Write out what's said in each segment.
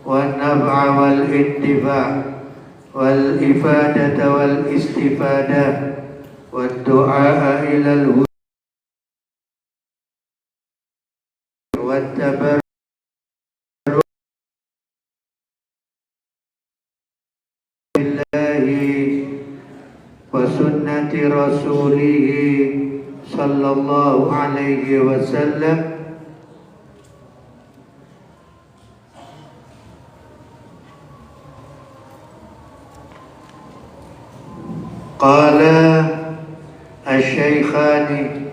والنفع والانتفاع والإفادة والاستفادة والدعاء إلى الهدى والتبرع بالله وسنة رسوله صلى الله عليه وسلم. قال الشيخان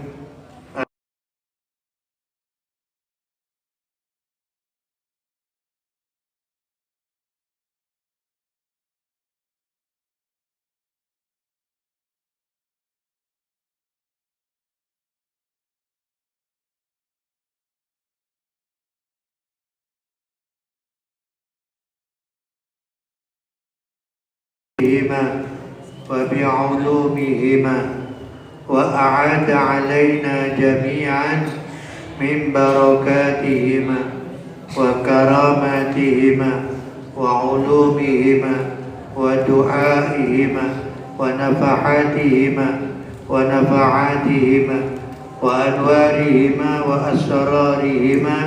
وبعلومهما وأعاد علينا جميعا من بركاتهما وكراماتهما وعلومهما ودعائهما ونفحاتهما ونفعاتهما وأنوارهما وأسرارهما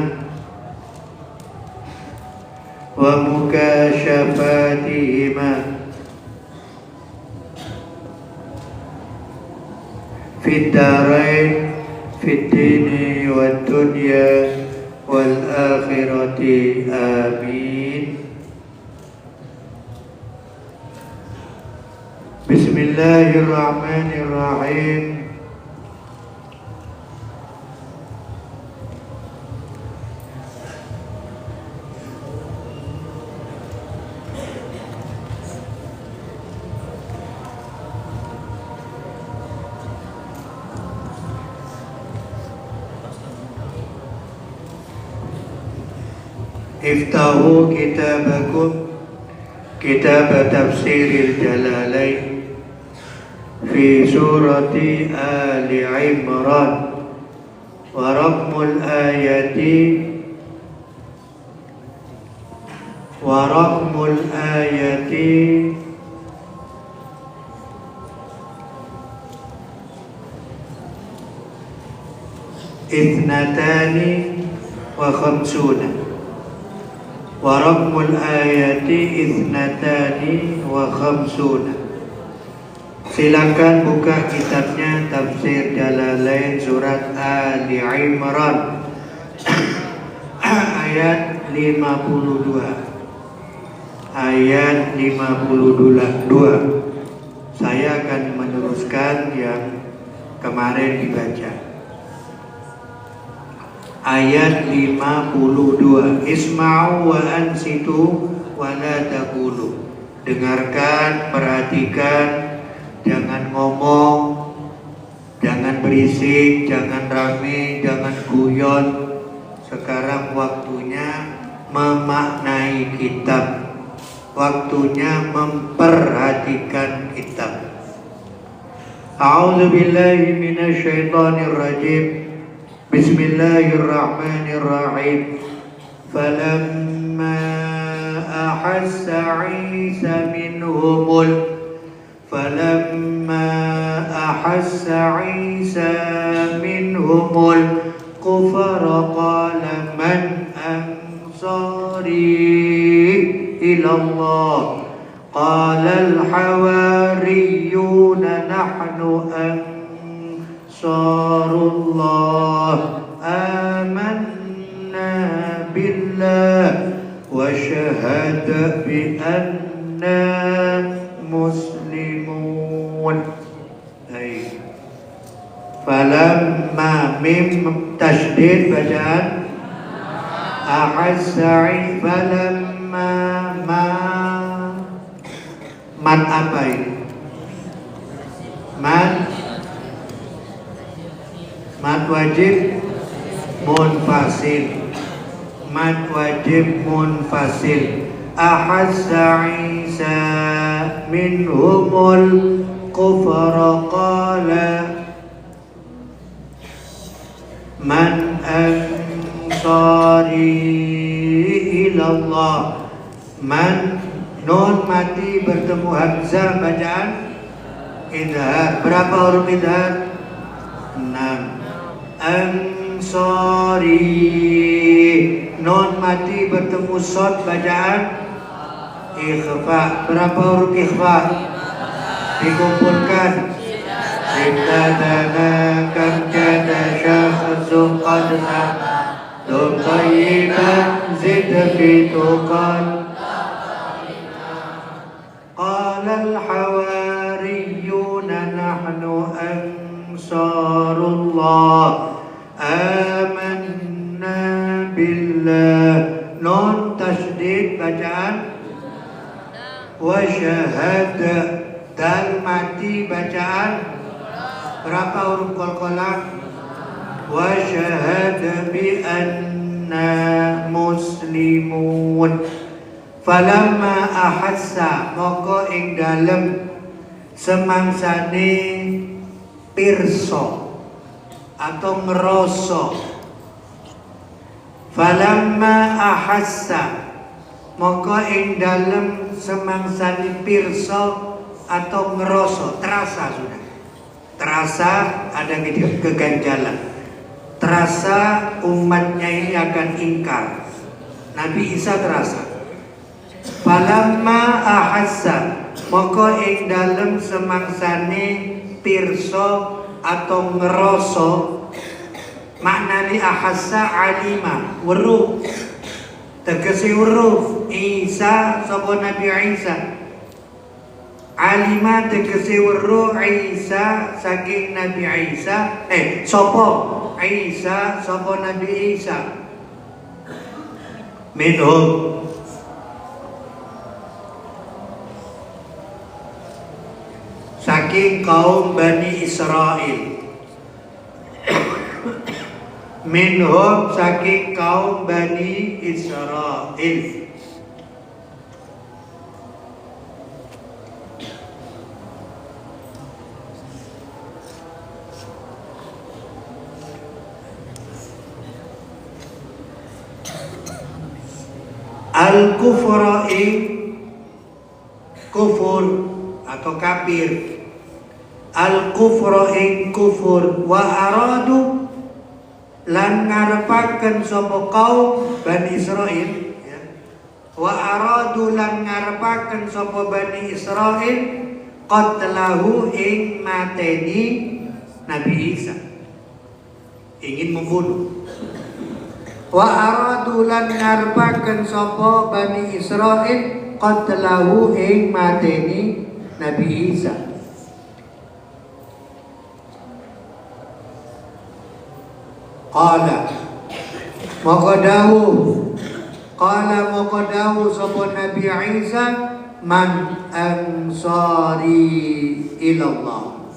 ومكاشفاتهما في الدارين في الدين والدنيا والآخرة آمين. بسم الله الرحمن الرحيم. Iftahu kitabakum kitab tafsiril jalalain fi surati Ali Imran wa raqmul ayati ithnatani wa khamsuna wa raqmul ayati ithnatani wa khamsuna. Silakan buka kitabnya Tafsir Jalalain surat Ali Imran ayat 52. Ayat 52. Saya akan meneruskan yang kemarin dibaca. Ayat 52. Isma'u wa ansitu wa la taqulu. Dengarkan, perhatikan, jangan ngomong, jangan berisik, jangan rame, jangan guyon. Sekarang waktunya memaknai kitab, waktunya memperhatikan kitab. A'udzu billahi minasy syaithanir rajim. Bismillahirrahmanirrahim. Falamma ahassa Isa minhumul kufara qala man ansari ilallah qala al-hawariyuna nahnu ansarullah amanna billah wa syahada bi anna muslimun. Falamma mim tasydid bacaan ahassa'i falamma ma mat apa ini? Mat wajib munfasil. Mat wajib munfasil. Ahassa Isa minhumul kufara qala man ansari ilallah Man, nun mati bertemu hamzah bacaan idhar. Berapa huruf idhar? 6. Ansori, nun mati bertemu sod bacaan ikhfa. Berapa huruf ikhfa? Dikumpulkan. Ibtadana kam kana syakhsun qad tum tayyiban zid fi tuqan. Qala al-hawariyuna nahnu ansarullah amanna billah. Nun tasydid bacaan wa syahada. Dal mati bacaan berapa huruf qalqalah? Wa syahada bi anna muslimun. Falamma ahassa, moko ing dalem semangsane pirsa atau ngerasa. Falamma ahassa, moko ing dalem semangsane pirsa atau ngerasa, terasa sudah. Terasa ada keganjalan. Terasa umatnya ini akan ingkar. Nabi Isa terasa. Falamma ahassa, moko ing dalem semangsane pirsa atau ngerasa. Maknane ahassa alima, weruh. Tegese weruh Isa sapa Nabi Isa. Alima tegese weruh Isa saking Nabi Isa. Sapa Isa sapa Nabi Isa. Minhum saking kaum Bani Israel. Minhum saking kaum Bani Israel. Al-kufra kufur atau kafir. Al-kufra kufur wa aradu lan ngarepaken sapa kaum Bani Israil ya. Wa aradu lan ngarepaken sapa Bani Israil qatlahu ing mateni Nabi Isa. Ingin membunuh. Wa aradu lan ngarepaken sapa Bani Israil qatlahu ing mateni Nabi Isa. Qala moko dawuh sapa Nabi Isa, man ansari ilallah.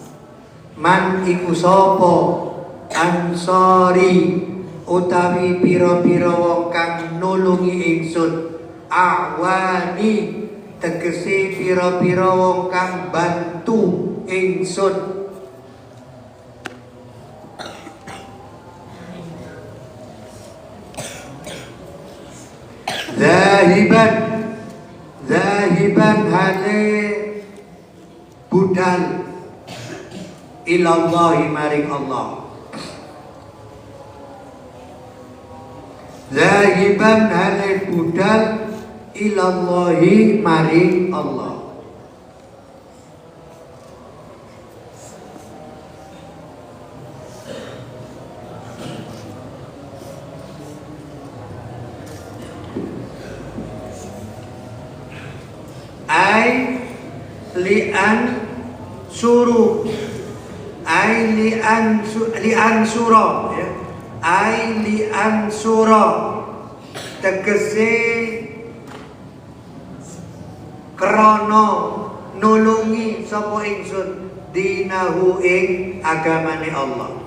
Man iku sapa ansari utawi pira-pira wong kang nulungi ingsun. Awani tegese pira-pira wong kang bantu ingsun. Zahiban hale budal ilallahi maring Allah. Zahiban hale budal ilallahi maring Allah. Ai li'an suru, ai li'an sura ya. Ai li'an sura tegese krana nulungi sapa ingsun dinahu ing agamane Allah.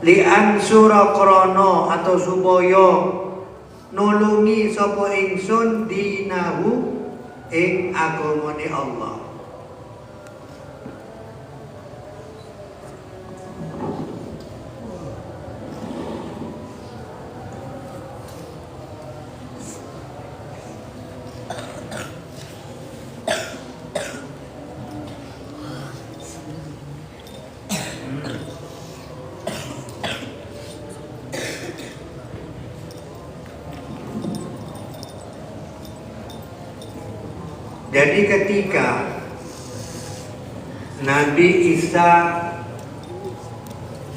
Li'an sura krana atau supaya nulungi sapa ingsun dinahu ing agamane Allah. Jadi ketika Nabi Isa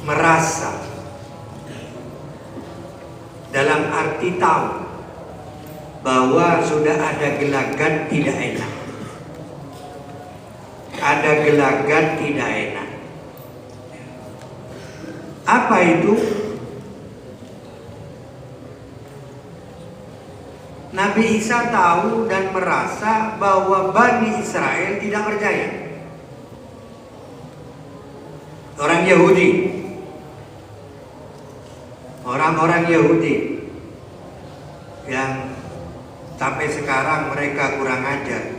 merasa, dalam arti tahu bahwa sudah ada gelagat tidak enak, ada gelagat tidak enak. Apa itu? Nabi Isa tahu dan merasa bahwa Bani Israel tidak percaya. Orang Yahudi, orang-orang Yahudi yang sampai sekarang mereka kurang ajar.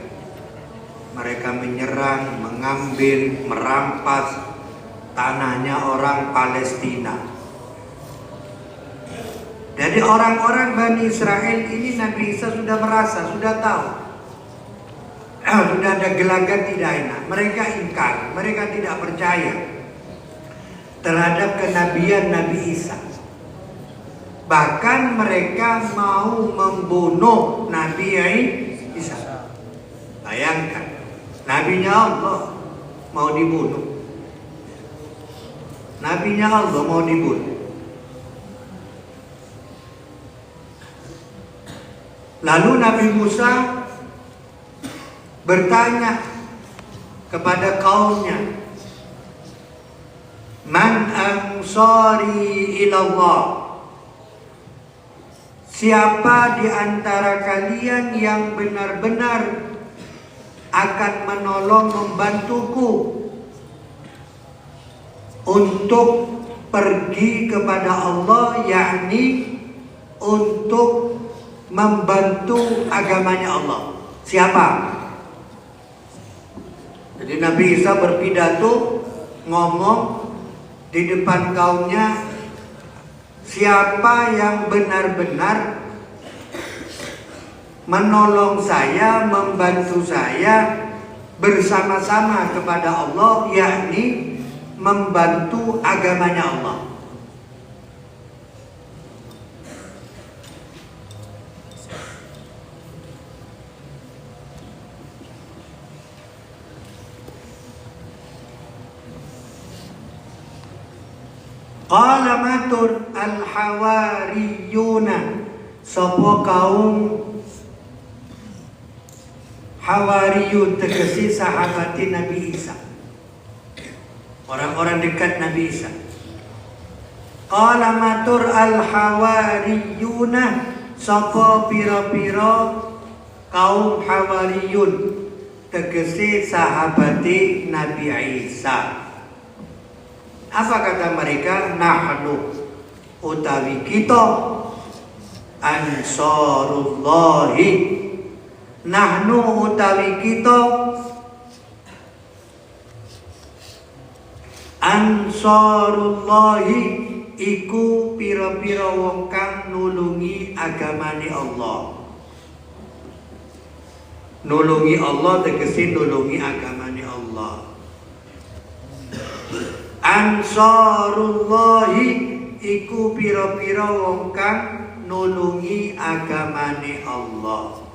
Mereka menyerang, mengambil, merampas tanahnya orang Palestina. Jadi orang-orang Bani Israel ini Nabi Isa sudah merasa, sudah tahu, sudah ada gelagat tidak enak. Mereka ingkar, mereka tidak percaya terhadap kenabian Nabi Isa. Bahkan mereka mau membunuh Nabi Isa. Bayangkan, nabinya Allah mau dibunuh. Nabinya Allah mau dibunuh. Lalu Nabi Musa bertanya kepada kaumnya, "Man ansari ilallah?" Siapa di antara kalian yang benar-benar akan menolong, membantuku untuk pergi kepada Allah, yakni untuk membantu agamanya Allah? Siapa? Jadi Nabi Isa berpidato, ngomong di depan kaumnya, siapa yang benar-benar menolong saya, membantu saya bersama-sama kepada Allah, yakni membantu agamanya Allah. Qala matur al-hawariyuna, sapa kaum Hawariyun tegesi sahabati Nabi Isa, orang-orang dekat Nabi Isa. Qala matur al-hawariyuna, sapa pira-pira kaum Hawariyun tegesi sahabati Nabi Isa. Apa kata mereka? Nahnu, utawi kita, ansarullahi. Nahnu, utawi kita, ansarullahi, iku pira-pira wong kang nulungi agamane Allah. Nulungi Allah tegese nulungi agamane Allah. Ansarullahi iku pira-pira wong kang nulungi agamane Allah.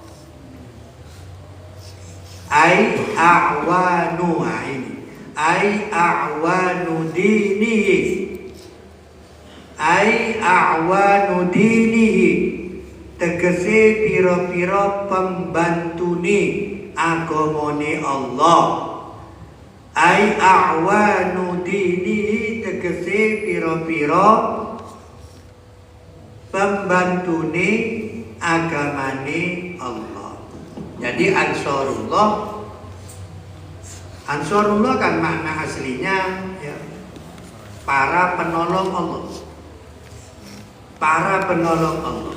Ai a'wanu, ini ai a'wanu dinihi, ai a'wanu dinihi tegese pira-pira pembantune agamane Allah. Ai a'wanu dinihi tegese pira-pira pembantune agamane Allah. Jadi Ansarullah kan makna aslinya ya, para penolong Allah, para penolong Allah.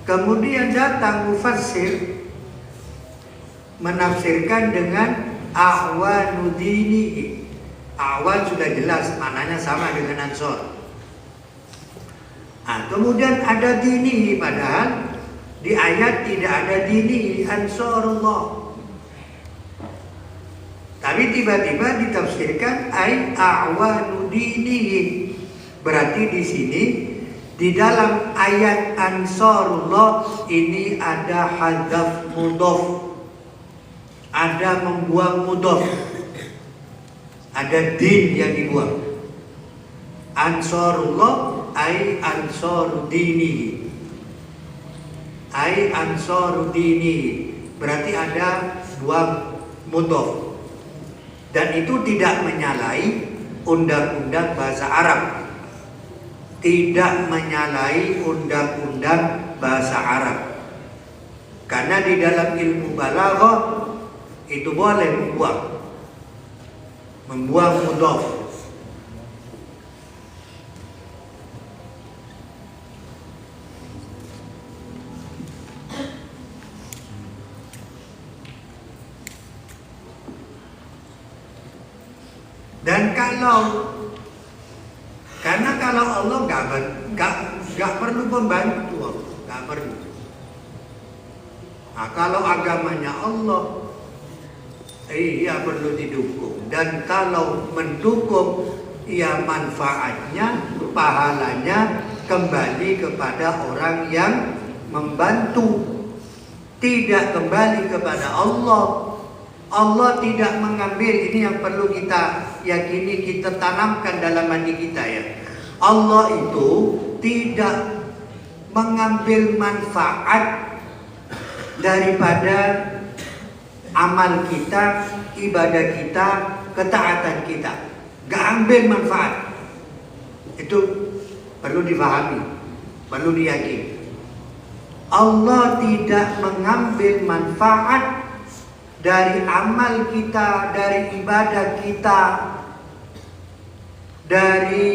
Kemudian datang mufassir menafsirkan dengan a'wanu dinihi. Awan sudah jelas maknanya sama dengan ansor. Kemudian ada dinihi, padahal di ayat tidak ada dinihi, ansarullah. Tapi tiba-tiba ditafsirkan ai a'wanu dinihi. Berarti di sini di dalam ayat ansarullah ini ada hadzaf mudhaf. ada membuang mudhof, ada din yang dibuang. Ansarullah ai ansaru dinihi, ai ansaru dinihi, berarti ada buang mudhof, dan itu tidak menyalahi undang-undang bahasa Arab, tidak menyalahi undang-undang bahasa Arab, karena di dalam ilmu balaghah itu boleh membuang mudhof. Dan karena kalau Allah nggak perlu pembantu, nggak perlu. Nah, kalau agamanya Allah, iya perlu didukung. Dan kalau mendukung, iya manfaatnya, pahalanya kembali kepada orang yang membantu, tidak kembali kepada Allah. Allah tidak mengambil, ini yang perlu kita yakini, kita tanamkan dalam hati kita ya. Allah itu tidak mengambil manfaat daripada amal kita, ibadah kita, ketaatan kita. Gak ambil manfaat. Itu perlu difahami, perlu diyakini. Allah tidak mengambil manfaat dari amal kita, dari ibadah kita, dari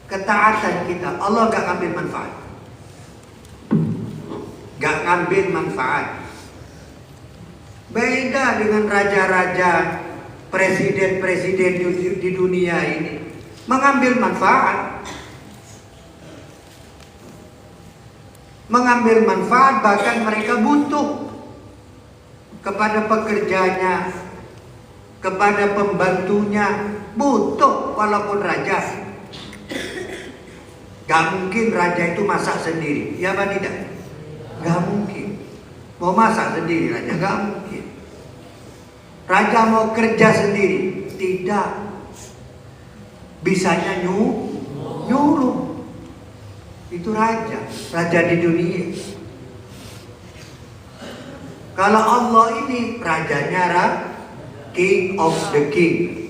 ketaatan kita. Allah gak ngambil manfaat, gak ngambil manfaat. Beda dengan raja-raja, presiden-presiden di dunia ini, mengambil manfaat. Mengambil manfaat, bahkan mereka butuh kepada pekerjanya, kepada pembantunya, butuh walaupun raja. Gak mungkin raja itu masak sendiri, ya apa tidak? Gak mungkin. Mau masak sendiri raja, gak mungkin. Raja mau kerja sendiri, tidak. Bisanya nyuruh. Itu raja di dunia. Kalau Allah ini rajanya King of the King,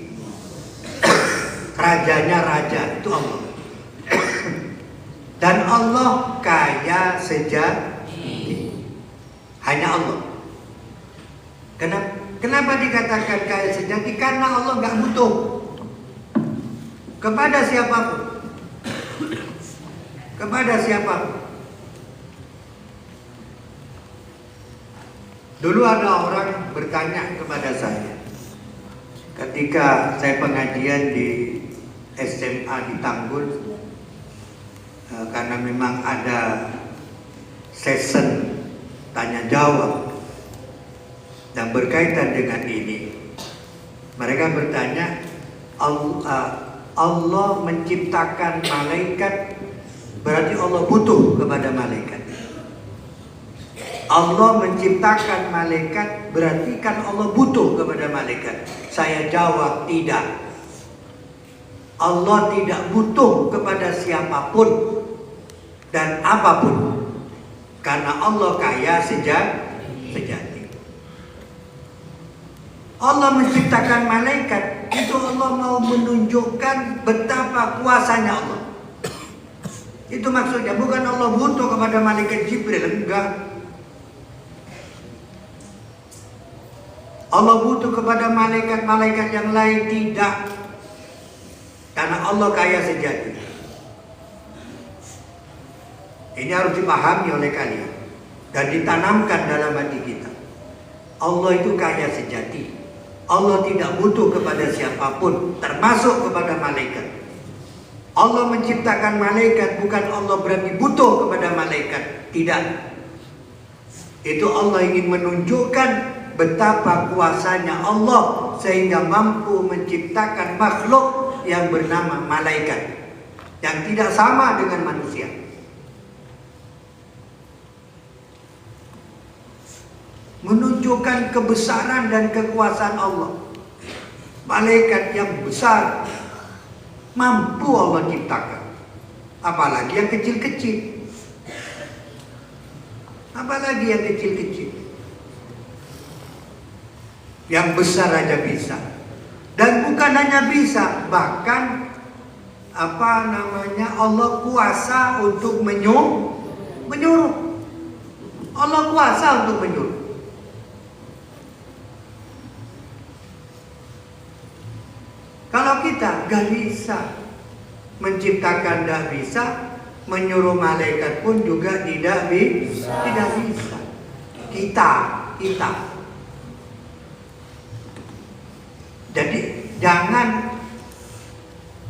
rajanya raja, itu Allah. Dan Allah kaya sejati, hanya Allah. Kenapa dikatakan kaya sejati? Karena Allah nggak butuh kepada siapapun, kepada siapapun. Dulu ada orang bertanya kepada saya ketika saya pengajian di SMA di Tanggul, karena memang ada session tanya jawab dan berkaitan dengan ini. Mereka bertanya, Allah menciptakan malaikat, berarti Allah butuh kepada malaikat. Allah menciptakan malaikat, berarti kan Allah butuh kepada malaikat. Saya jawab tidak. Allah tidak butuh kepada siapapun dan apapun, karena Allah kaya sejati. Allah menciptakan malaikat, itu Allah mau menunjukkan betapa kuasanya Allah. Itu maksudnya, bukan Allah butuh kepada malaikat Jibril, enggak. Allah butuh kepada malaikat-malaikat yang lain, tidak. Karena Allah kaya sejati. Ini harus dipahami oleh kalian dan ditanamkan dalam hati kita. Allah itu kaya sejati. Allah tidak butuh kepada siapapun, termasuk kepada malaikat. Allah menciptakan malaikat, bukan Allah berarti butuh kepada malaikat, tidak. Itu Allah ingin menunjukkan betapa kuasanya Allah sehingga mampu menciptakan makhluk yang bernama malaikat yang tidak sama dengan manusia. menunjukkan kebesaran dan kekuasaan Allah. Malaikat yang besar mampu Allah ciptakan, apalagi yang kecil-kecil. Apalagi yang kecil-kecil. Yang besar aja bisa. Dan bukan hanya bisa, bahkan Allah kuasa untuk menyuruh. Allah kuasa untuk menyuruh. Kalau kita gak bisa menciptakan, gak bisa menyuruh malaikat pun juga tidak bisa. Kita. Jadi jangan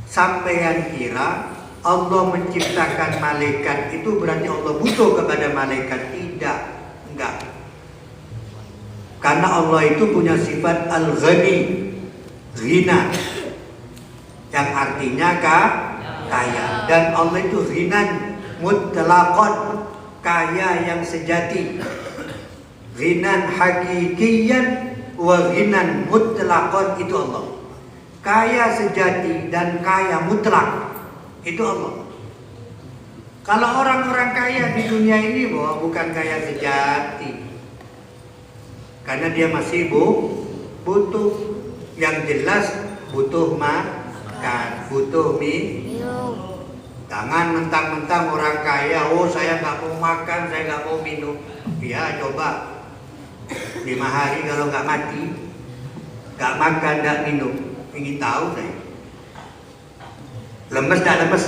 sampean kira Allah menciptakan malaikat itu berarti Allah butuh kepada malaikat. Tidak, enggak. Karena Allah itu punya sifat al-ghani, ghina, yang artinya kaya. Dan Allah itu ghinan mutlaqan, kaya yang sejati. Ghinan hakikiyan wa ghinan mutlaqan, itu Allah. Kaya sejati dan kaya mutlak, itu Allah. Kalau orang-orang kaya di dunia ini bukan kaya sejati, karena dia masih butuh. Yang jelas butuh makan, butuh minum. Jangan mentang-mentang orang kaya, saya nggak mau makan, saya nggak mau minum. Ya coba 5 hari kalau nggak mati, nggak makan, nggak minum, ingin tahu saya. Lemes nggak lemes?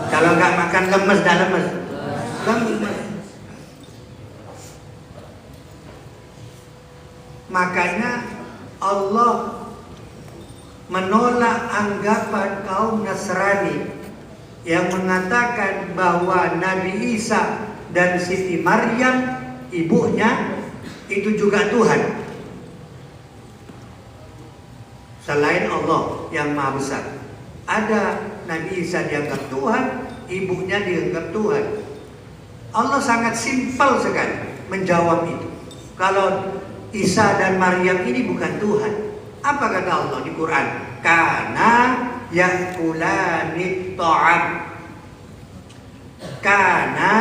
Kalau nggak makan lemes nggak lemes? Lemes. Makanya Allah menolak anggapan kaum Nasrani yang mengatakan bahwa Nabi Isa dan Siti Maryam ibunya itu juga Tuhan. Selain Allah yang Maha Besar, ada Nabi Isa dianggap Tuhan, ibunya dianggap Tuhan. Allah sangat simpel sekali menjawab itu. Kalau Isa dan Maryam ini bukan Tuhan, apa kata Allah di Quran? Kana yakulanit ta'am. Kana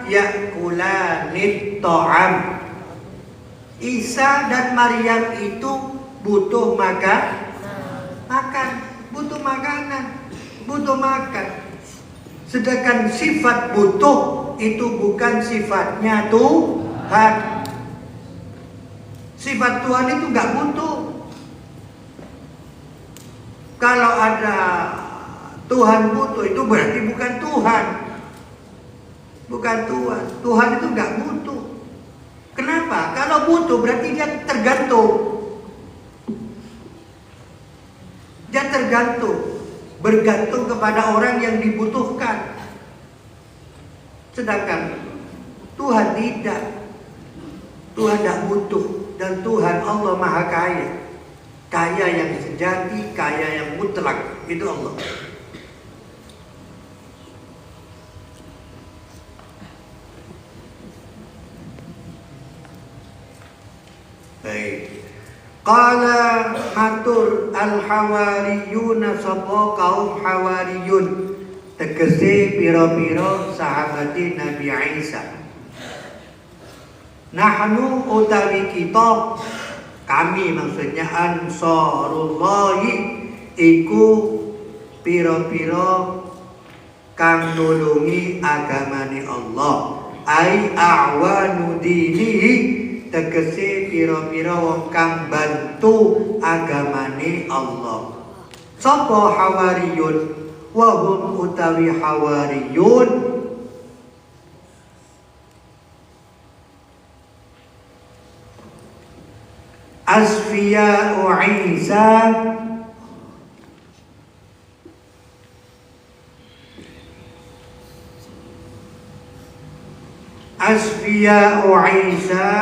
yakulanit ta'am. Isa dan Maryam itu butuh makan, butuh makanan, butuh makan. Sedangkan sifat butuh itu bukan sifatnya Tuhan. Sifat Tuhan itu nggak butuh. Kalau ada Tuhan butuh, itu berarti bukan Tuhan. Bukan Tuhan. Tuhan itu nggak butuh. Kenapa? Kalau butuh berarti dia tergantung. Dia tergantung. Bergantung kepada orang yang dibutuhkan. Sedangkan Tuhan tidak. Tuhan tidak butuh. Dan Tuhan Allah Maha Kaya. Kaya yang sejati, kaya yang mutlak. Itu Allah. Baik. Qala matur al-hawariyuna sapa kaum hawariyun, tegese pira-pira sahabati Nabi Isa. Nahnu utawi kita, kami maksudnya Ansarullahi, iku pira-pira kang nulungi agamane Allah. Ai a'wanu dinihi, tegese pira-pira wong kang bantu agamane Allah. Sapa hawariyun? Wa hum utawi hawariyun Asfiya'u Isa, Asfiya'u Isa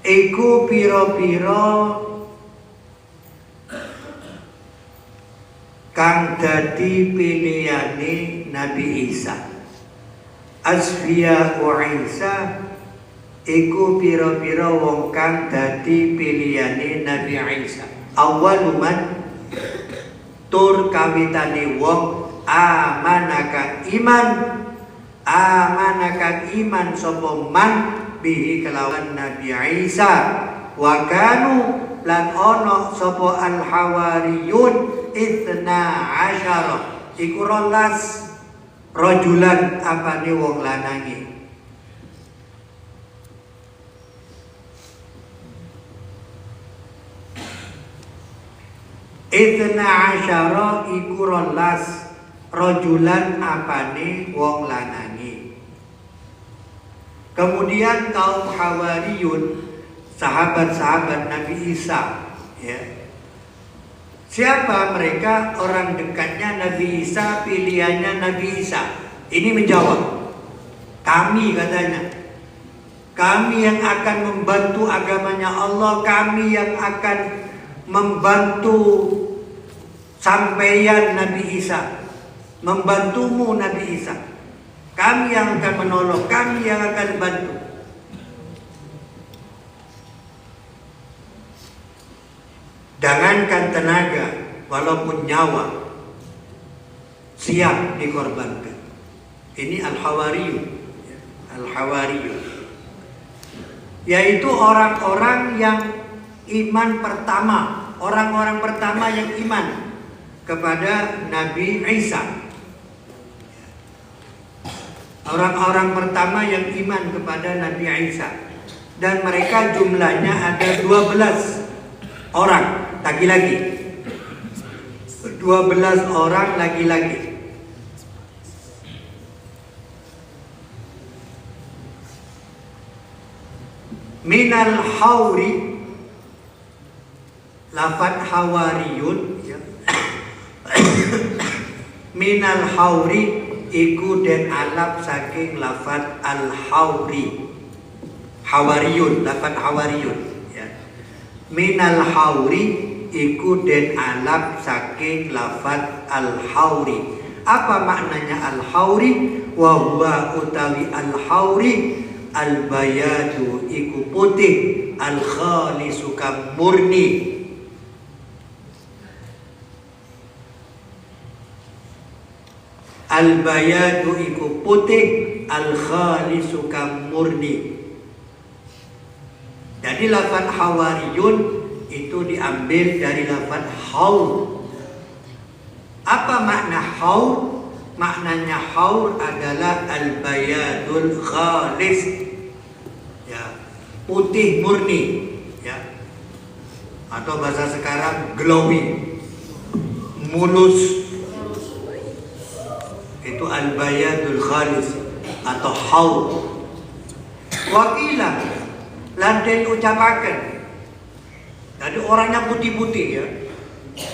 iku pira-pira kang dadi pilihane Nabi Isa. Asfiya wa Isa iku pira-pira wong kang dadi pilihane Nabi Isa. Awaluman tur kawitane wong amanaka iman sapa man bihi kelawan Nabi Isa wa kanu lan ono sapa al hawariyun itna asyara iku rolas rajulan apane wong lanange. Itna asyara iku rolas rajulan apane wong lanange. Kemudian kaum Hawariyun, sahabat-sahabat Nabi Isa, ya. Siapa mereka? Orang dekatnya Nabi Isa, pilihannya Nabi Isa. Ini menjawab, kami katanya, kami yang akan membantu agamanya Allah, kami yang akan membantu sampaian Nabi Isa, membantumu Nabi Isa. Kami yang akan menolong, kami yang akan bantu. Jangankan tenaga, walaupun nyawa siap dikorbankan. Ini Al-Hawariyun, Al-Hawariyun, yaitu orang-orang yang iman pertama, orang-orang pertama yang iman kepada Nabi Isa. Orang-orang pertama yang iman kepada Nabi Isa. Dan mereka jumlahnya ada 12 orang laki-laki. 12 orang laki-laki. Minal hauri, lafad hawariyun, ya. Minal hauri iku den alap saking lafad al-hauri. Hawariyun, lafad hawariyun, ya. Minal hauri iku den alap saking lafad al-hauri. Apa maknanya al-hauri? Wa huwa utawi al-hauri al-bayadu iku putih, al-khalisu kam murni. Al-bayadu iku putih, al-khalisu kam murni. Jadi lafaz hawariyun itu diambil dari lafaz haur. Apa makna haur? Maknanya haur adalah al-bayadul khalis, ya, putih murni, ya. Atau bahasa sekarang glowing, mulus. Itu al-bayadul khalis atau haur. Wakilah lan den ucapaken. Jadi orangnya putih-putih, ya.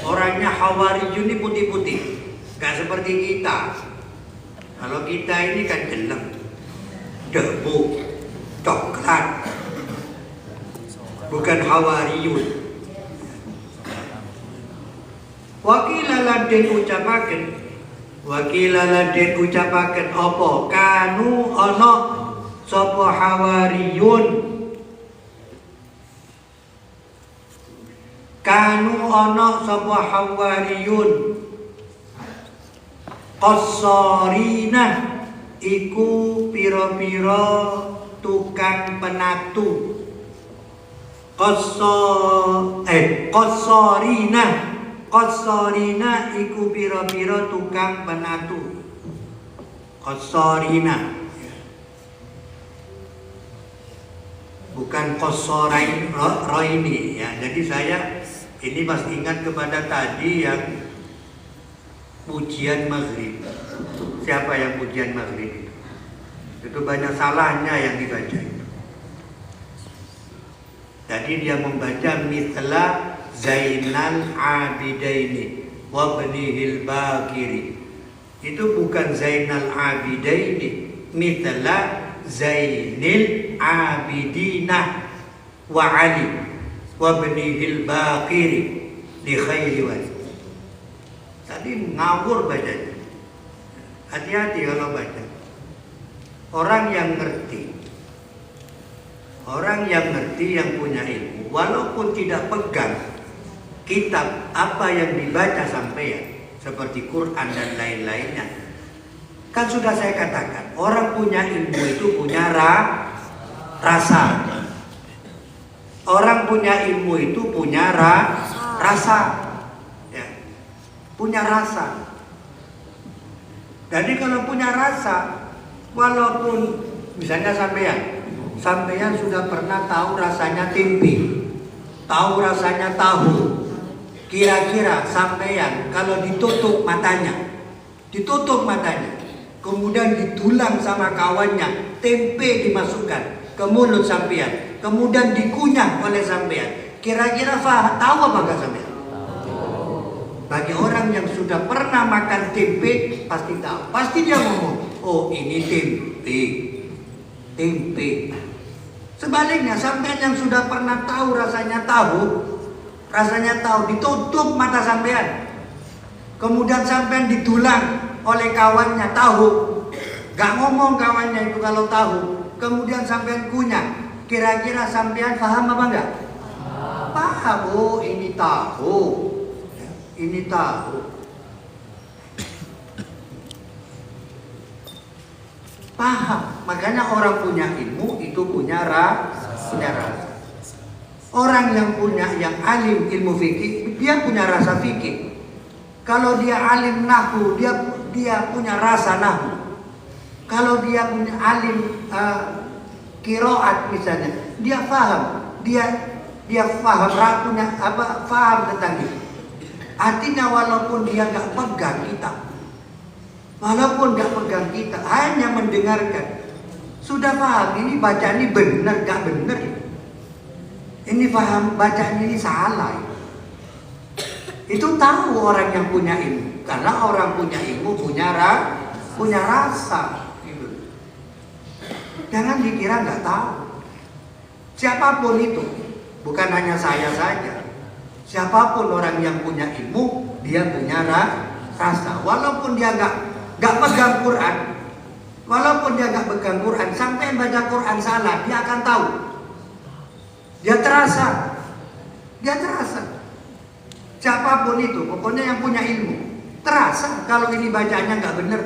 Orangnya hawariyun ini putih-putih. Gak seperti kita. Kalau kita ini kan gelem, debu, coklat. Bukan hawariyun. Wakilah lan den ucapaken. Wakilah lan den ucapaken apa? Kanu ana sapa hawariyun. Kanu ana sapa hawariyun. Qassarina iku pira-pira tukang penatu. Qassarina iku pira-pira tukang penatu. Qassarina, bukan qassaraini, ya. Jadi saya ini masih ingat kepada tadi yang pujian maghrib. Siapa yang pujian maghrib itu? Itu banyak salahnya yang dibaca itu. Jadi dia membaca mithla Zainal Abidaini wa Ibnihil Bakiri. Itu bukan Zainal Abidaini, mithla Zainil Abidina. wa Ali wa ibnihil baqiri li khairi wali. Tadi ngawur bacanya. Hati-hati kalau baca. Orang yang ngerti, yang punya ilmu, walaupun tidak pegang kitab apa yang dibaca sampean, seperti Quran dan lain-lainnya, kan sudah saya katakan, orang punya ilmu itu punya rasa. Orang punya ilmu itu punya rasa, ya, punya rasa. Jadi kalau punya rasa, walaupun misalnya sampean sudah pernah tahu rasanya tempe, tahu rasanya tahu, kira-kira sampean kalau ditutup matanya, kemudian ditulang sama kawannya, tempe dimasukkan ke mulut sampean, kemudian dikunyah oleh sampean, kira-kira tahu apa enggak sampean? Bagi orang yang sudah pernah makan tempe pasti tahu. Pasti dia ngomong, oh ini tempe. Sebaliknya sampean yang sudah pernah tahu rasanya tahu, ditutup mata sampean, kemudian sampean ditulang oleh kawannya tahu, gak ngomong kawannya itu kalau tahu, kemudian sampean kunyah, kira-kira sampean paham apa enggak? Paham. Oh ini tahu. Ini tahu. Paham. Makanya orang punya ilmu itu punya rasa. Orang yang alim ilmu fikih, dia punya rasa fikih. Kalau dia alim nahwu, dia punya rasa nahwu. Kalau dia punya alim qiraat misalnya, dia paham. Dia paham paham tentang itu. Artinya walaupun dia nggak pegang kitab, hanya mendengarkan, sudah paham ini bacaan ini benar nggak benar, ini paham bacaan ini salah. Itu tahu orang yang punya ilmu, karena orang punya ilmu punya rasa. Gitu. Jangan dikira nggak tahu. Siapapun itu, bukan hanya saya saja. Siapapun orang yang punya ilmu, dia punya rasa. Walaupun dia nggak pegang Quran, sampai baca Quran salah, dia akan tahu. Dia terasa. Siapapun itu, pokoknya yang punya ilmu, terasa kalau ini bacaannya nggak benar.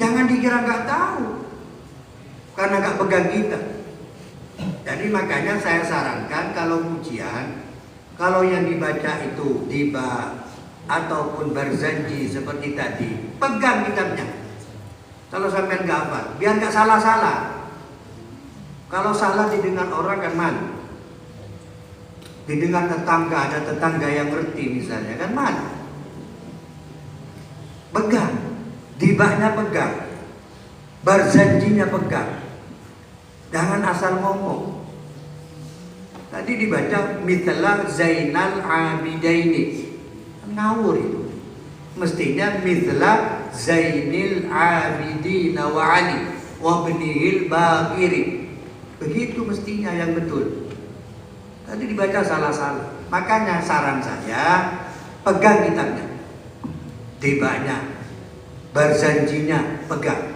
Jangan dikira nggak tahu, karena nggak pegang kita. Jadi makanya saya sarankan kalau ujian, kalau yang dibaca itu tiba ataupun berzanji seperti tadi, pegang kitabnya. Kalau sampai nggak hafal, biar nggak salah-salah. Kalau salah didengar orang kan malu. Didengar tetangga, ada tetangga yang ngerti misalnya kan malu. Pegang, tibanya pegang, berzanjinya pegang. Jangan asal ngomong. Tadi dibaca mithla Zainal Abidaini, ngawur itu. Mestinya mithla Zainil Abidin wa Ali wa ibnihil Baqiri. Begitu mestinya yang betul. Tadi dibaca salah-salah. Makanya saran saya, pegang kitabnya, tibanya, berzanjinya pegang,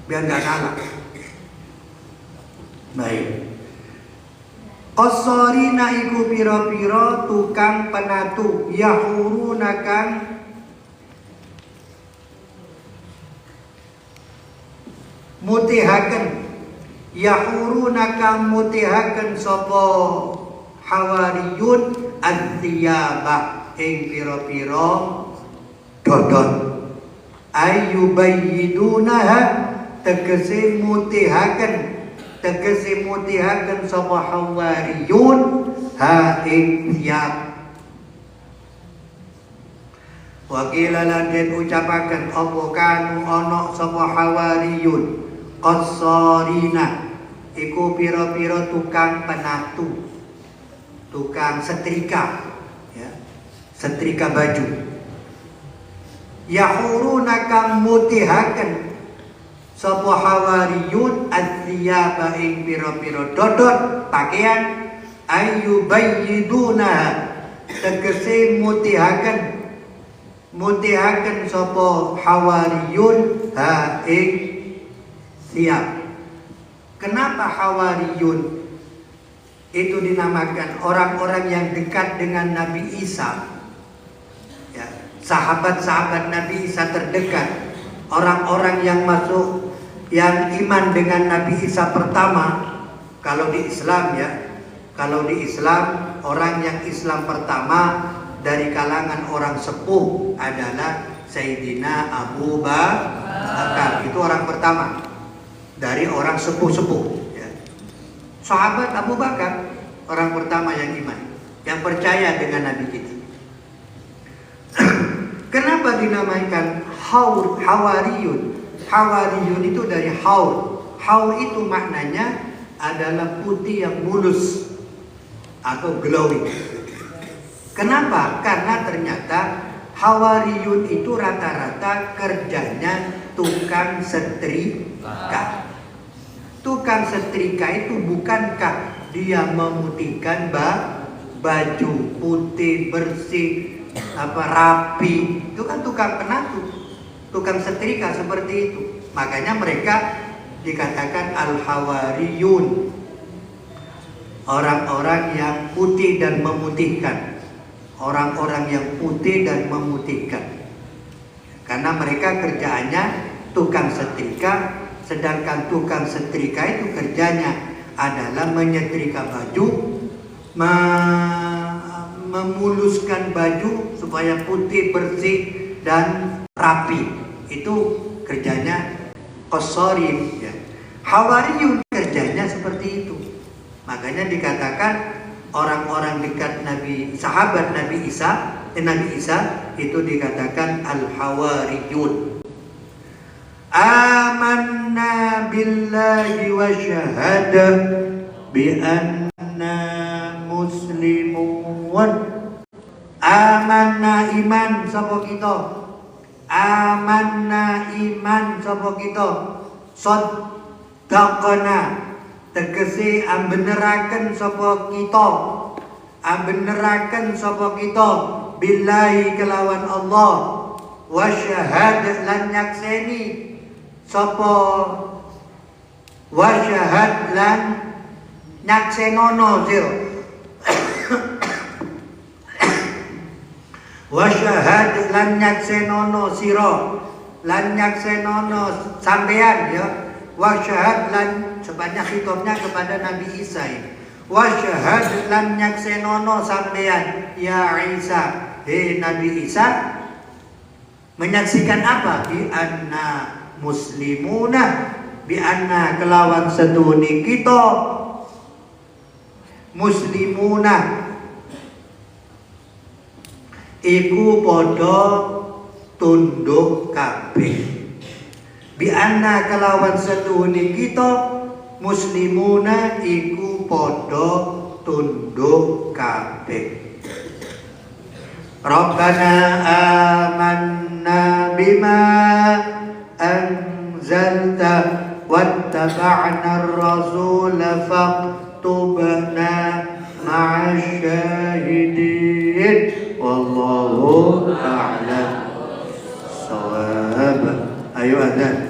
biar nggak salah. Baik. Qassarina iku pira-pira tukang penatu, yahuruna kang mutihaken, yahuruna kang mutihaken sapa hawariyun ad-thiyaba ing pira-pira dodon, ayyubayyidunaha tegese mutihaken sapa hawariyun ha ing thiyab. Wakila lan den ucapaken apa kanu ana sapa hawariyun qassarina iku pira-pira tukang penatu, tukang setrika, ya, setrika baju. Yahuruna kang mutihaken sapa hawariyun athiyaba ing pira-pira dodot pakaian ayyubayyiduna tegese mutihaken sapa hawariyun ha ing siap. Kenapa hawariyun itu dinamakan orang-orang yang dekat dengan Nabi Isa? Ya, sahabat-sahabat Nabi Isa terdekat, orang-orang yang masuk, yang iman dengan Nabi Isa pertama. Kalau di Islam ya, kalau di Islam orang yang Islam pertama dari kalangan orang sepuh adalah Sayyidina Abu Bakar. Itu orang pertama dari orang sepuh-sepuh ya. Sahabat Abu Bakar orang pertama yang iman, yang percaya dengan Nabi kita. Kenapa dinamakan hawariyun? Hawariyun itu dari haur. Haur itu maknanya adalah putih yang mulus atau glowing. Kenapa? Karena ternyata hawariyun itu rata-rata kerjanya tukang setrika. Tukang setrika itu bukankah dia memutihkan baju putih bersih, rapi? Itu kan tukang penatu, tukang setrika seperti itu. Makanya mereka dikatakan al-hawariyun, orang-orang yang putih dan memutihkan. Orang-orang yang putih dan memutihkan. Karena mereka kerjaannya tukang setrika. Sedangkan tukang setrika itu kerjanya adalah menyetrika baju, memuluskan baju supaya putih, bersih, dan rapi. Itu kerjanya qasarin ya. Hawariyun kerjanya seperti itu. Makanya dikatakan orang-orang dekat Nabi, sahabat Nabi Isa itu dikatakan al-hawariyun. Amanna billahi wa syahada bi anna muslimun. Amanna iman sapa kita. Amanna iman sapa kita. Saddaqna tegese ambeneraken sapa kita. Ambeneraken sapa kita billahi kelawan Allah, wa syahada lan nyakseni sapa, wa syahad lan nyaksenono sira. Wa syahad lan nyaksenono sira, lan nyaksenono sampean ya. Wa syahad lan sebanyak hitungnya kepada Nabi Isa ini. Wa syahad lan nyaksenono sampean ya Isa, hei Nabi Isa, menyaksikan apa? Bi anna muslimuna, bi anna kelawan seduni kita muslimuna iku podo tunduk kabeh. Bi anna kelawan seduni kita muslimuna iku podo tunduk kabeh. Rabbana amanna bima anzalta wattaba'na ar-rasula faktubna ma'asy syahidin. Wallahu a'lam. Shawab. Ayo adzan.